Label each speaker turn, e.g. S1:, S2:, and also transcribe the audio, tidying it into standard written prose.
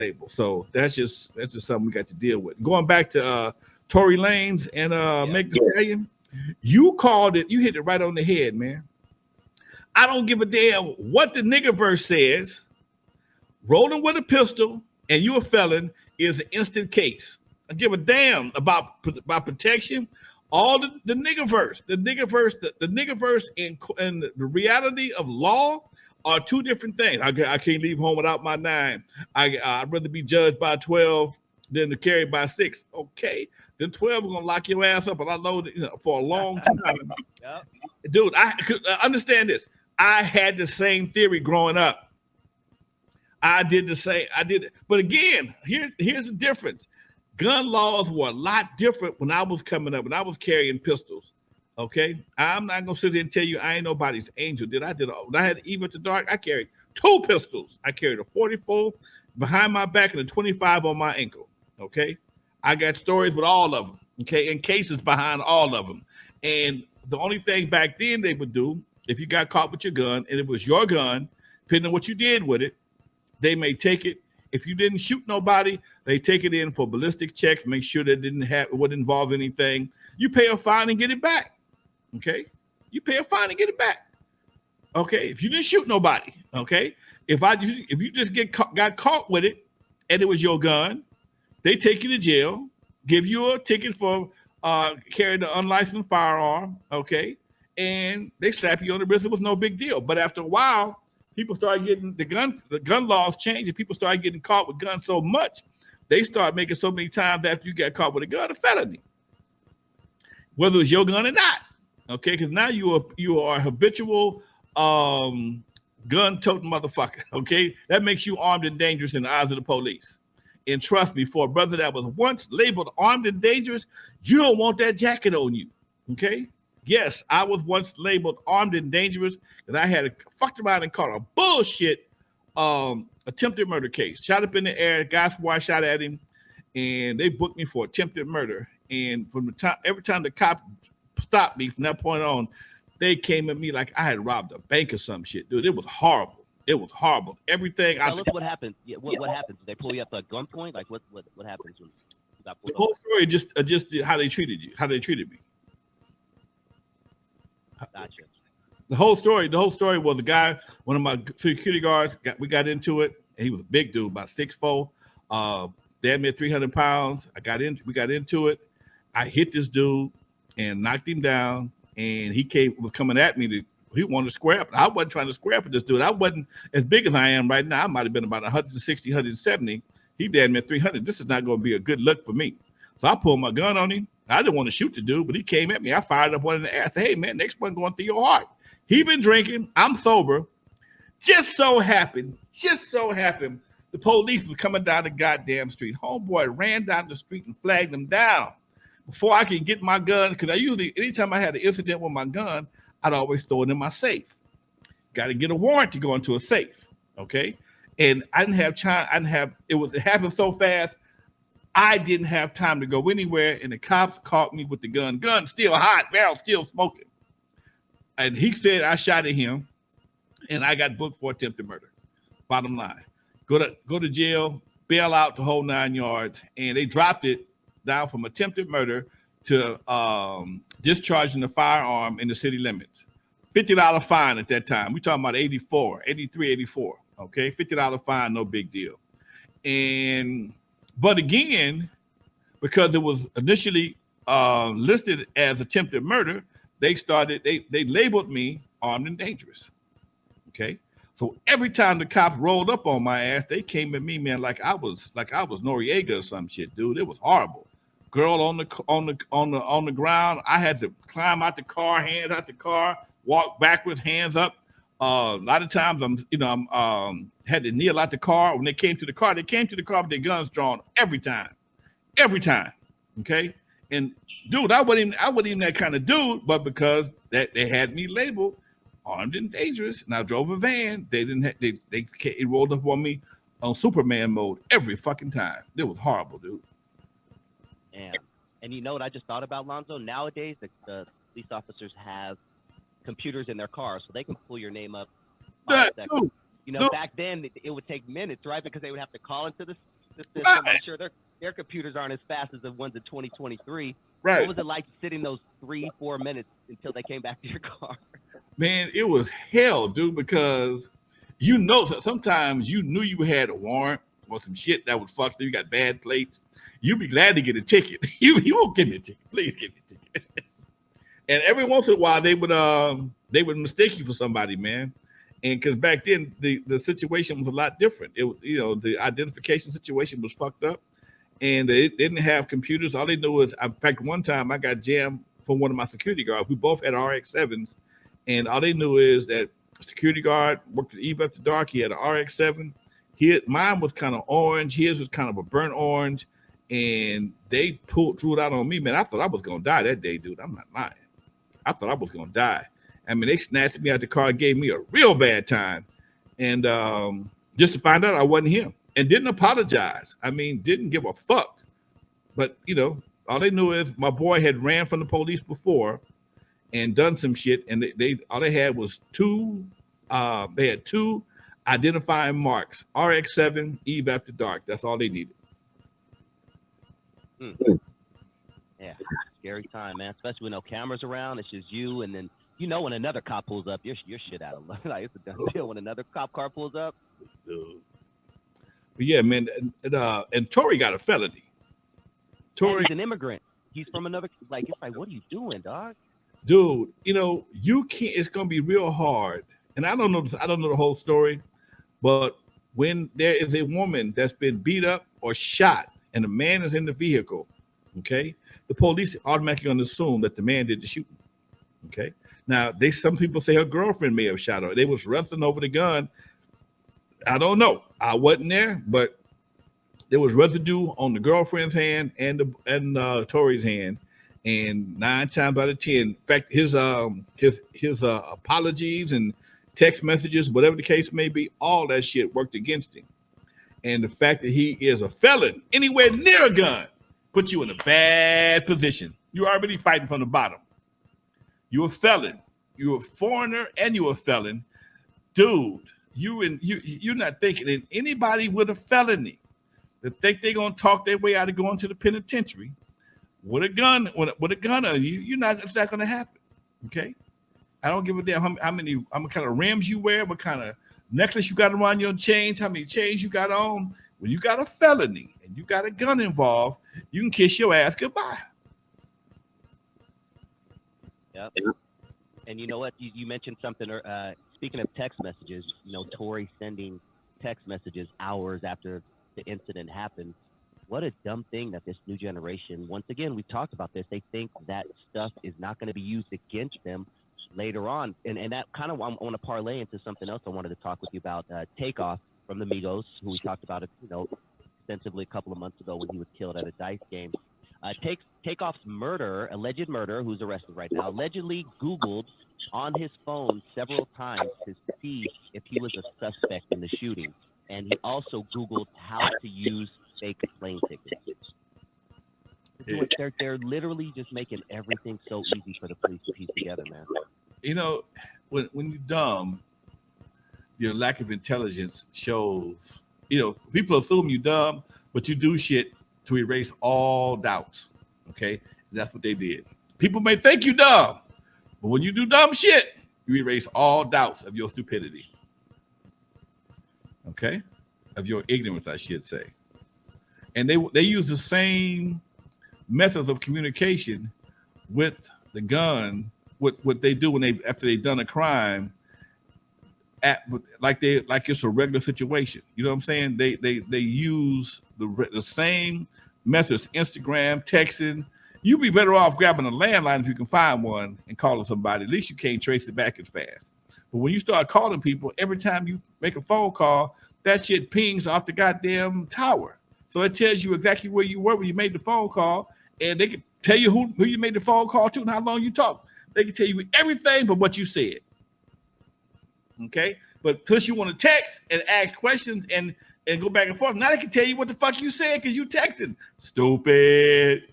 S1: label. So that's just something we got to deal with. Going back to Tory Lanez and Meg Thee Stallion, you called it. You hit it right on the head, man. I don't give a damn what the nigga verse says. Rolling with a pistol and you a felon is an instant case. I give a damn about protection. All the nigga verse, the nigga verse, and the reality of law are two different things. I can't leave home without my 9. I'd rather be judged by 12 than to carry by 6. Okay, then 12 is gonna lock your ass up, and I know that, for a long time. Yep. Dude, I understand this. I had the same theory growing up. I did the same. But again, here's the difference. Gun laws were a lot different when I was coming up, when I was carrying pistols. Okay, I'm not gonna sit there and tell you I ain't nobody's angel. When I had Eve at the Dark, I carried 2 pistols. I carried a 44 behind my back and a 25 on my ankle. Okay, I got stories with all of them. Okay, and cases behind all of them. And the only thing back then they would do, if you got caught with your gun and it was your gun, depending on what you did with it, they may take it. If you didn't shoot nobody, they take it in for ballistic checks, make sure that it wouldn't involve anything. You pay a fine and get it back. Okay, you pay a fine and get it back. Okay, if you didn't shoot nobody. Okay, if you just got caught with it and it was your gun, they take you to jail, give you a ticket for carrying the unlicensed firearm. Okay, and they slap you on the wrist. It was no big deal. But after a while, people started getting the gun laws changed, and people started getting caught with guns so much, they start making so many times after you got caught with a gun a felony, whether it's your gun or not. Okay, because now you are a habitual gun toting motherfucker. Okay, that makes you armed and dangerous in the eyes of the police. And trust me, for a brother that was once labeled armed and dangerous, you don't want that jacket on you. Okay. Yes, I was once labeled armed and dangerous because I had fucked around and caught a bullshit attempted murder case. Shot up in the air, guy swore I shot at him, and they booked me for attempted murder. And from the time, every time the cop stopped me from that point on, they came at me like I had robbed a bank or some shit, dude. It was horrible. It was horrible. Everything.
S2: Tell us what happened. Yeah, what happens? Did they pull you up at gunpoint? Like what happens when you got pulled
S1: the whole story just how they treated you, how they treated me.
S2: Gotcha.
S1: The whole story was the guy, one of my security guards, we got into it, and he was a big dude, about 6'4", damn near 300 pounds. We got into it. I hit this dude and knocked him down, and he was coming at me he wanted to square up. I wasn't trying to square up with this dude. I wasn't as big as I am right now. I might have been about 160, 170. He damn near 300. This is not going to be a good look for me. So I pulled my gun on him. I didn't want to shoot the dude, but he came at me. I fired up one in the air. I said, hey, man, next one going through your heart. He been drinking. I'm sober. Just so happened, the police was coming down the goddamn street. Homeboy ran down the street and flagged them down before I could get my gun. Because anytime I had an incident with my gun, I'd always throw it in my safe. Got to get a warrant to go into a safe, okay? And I didn't have time. It happened so fast, I didn't have time to go anywhere, and the cops caught me with the gun. Gun still hot, barrel still smoking. And he said I shot at him, and I got booked for attempted murder. Bottom line, go to jail, bail out the whole 9 yards, and they dropped it down from attempted murder to discharging the firearm in the city limits. $50 fine at that time. We're talking about 84, 83, 84. Okay, $50 fine, no big deal. But again, because it was initially listed as attempted murder, they labeled me armed and dangerous. Okay, so every time the cops rolled up on my ass, they came at me, man, like I was Noriega or some shit, dude. It was horrible. Girl on the ground. I had to climb out the car, hands out the car, walk backwards, hands up. A lot of times I'm had to kneel out the car. When they came to the car with their guns drawn every time. Okay. And dude, I wasn't even that kind of dude, but because that they had me labeled armed and dangerous, and I drove a van, it rolled up on me on Superman mode every fucking time. It was horrible, dude.
S2: Damn. And you know what I just thought about, Lonzo? Nowadays, the police officers have computers in their cars, so they can pull your name up.
S1: Dude,
S2: You know,
S1: No.
S2: back then it would take minutes, right? Because they would have to call into the system.
S1: Right.
S2: I'm sure their computers aren't as fast as the ones in 2023.
S1: Right.
S2: What was it like sitting those 3-4 minutes until they came back to your car?
S1: Man, it was hell, dude, because you know sometimes you knew you had a warrant or some shit that was fucked up. You got bad plates. You'd be glad to get a ticket. You won't give me a ticket. Please give me a ticket. And every once in a while they would mistake you for somebody, man. And because back then the situation was a lot different. It was, you know, the identification situation was fucked up, and they didn't have computers. All they knew was, in fact, one time I got jammed from one of my security guards. We both had RX-7s, and all they knew is that security guard worked at Eve After Dark. He had an RX-7. Mine was kind of orange. His was kind of a burnt orange, and they drew it out on me, man. I thought I was gonna die that day, dude. I'm not lying. I thought I was gonna die. I mean, they snatched me out the car and gave me a real bad time, and just to find out I wasn't him, and didn't apologize. I mean, didn't give a fuck. But you know, all they knew is my boy had ran from the police before and done some shit, and they all they had was two. They had two identifying marks: RX-7, Eve After Dark. That's all they needed.
S2: Yeah, scary time, man. Especially with no cameras around. It's just you, and then you know when another cop pulls up, you're shit out of luck. Like, it's a done deal when another cop car pulls up.
S1: Dude. But yeah, man, and Tory got a felony.
S2: Tory, he's an immigrant. He's from another. Like, it's like, what are you doing, dog?
S1: Dude, you know, you can't. It's gonna be real hard. And I don't know the whole story, but when there is a woman that's been beat up or shot, and the man is in the vehicle, okay, the police automatically gonna assume that the man did the shooting. Okay. Now, some people say her girlfriend may have shot her. They was wrestling over the gun. I don't know. I wasn't there, but there was residue on the girlfriend's hand and Tory's hand. And 9 times out of 10, in fact, his apologies and text messages, whatever the case may be, all that shit worked against him. And the fact that he is a felon anywhere near a gun puts you in a bad position. You're already fighting from the bottom. You're a felon. You're a foreigner, and you're a felon, dude. You're not thinking that anybody with a felony that think they're gonna talk their way out of going to the penitentiary with a gun on you. It's not gonna happen. Okay, I don't give a damn how many kind of rims you wear, what kind of necklace you got around your chains, how many chains you got on. When you got a felony and you got a gun involved, you can kiss your ass goodbye.
S2: Yep. And you know what? You mentioned something. Speaking of text messages, you know, Tory sending text messages hours after the incident happened. What a dumb thing that this new generation, once again, we've talked about this, they think that stuff is not going to be used against them later on. And that kind of, I want to parlay into something else I wanted to talk with you about. TAKEOFF from the Migos, who we talked about, you know, extensively a couple of months ago when he was killed at a dice game. TAKEOFF's alleged murderer, who's arrested right now, allegedly Googled on his phone several times to see if he was a suspect in the shooting. And he also Googled how to use fake plane tickets. They're literally just making everything so easy for the police to piece together, man.
S1: You know, when you're dumb, your lack of intelligence shows. You know, people assume you're dumb, but you do shit to erase all doubts. Okay, and that's what they did. People may think you dumb, but when you do dumb shit, you erase all doubts of your stupidity. Okay, of your ignorance, I should say. And they use the same methods of communication with the gun, what they do after they've done a crime, like it's a regular situation. You know what I'm saying? They use the same methods: Instagram, texting. You'd be better off grabbing a landline if you can find one and calling somebody. At least you can't trace it back as fast. But when you start calling people, every time you make a phone call, that shit pings off the goddamn tower. So it tells you exactly where you were when you made the phone call, and they can tell you who you made the phone call to and how long you talked. They can tell you everything but what you said. Okay? But plus you want to text and ask questions and go back and forth. Now they can tell you what the fuck you said because you texting. Stupid.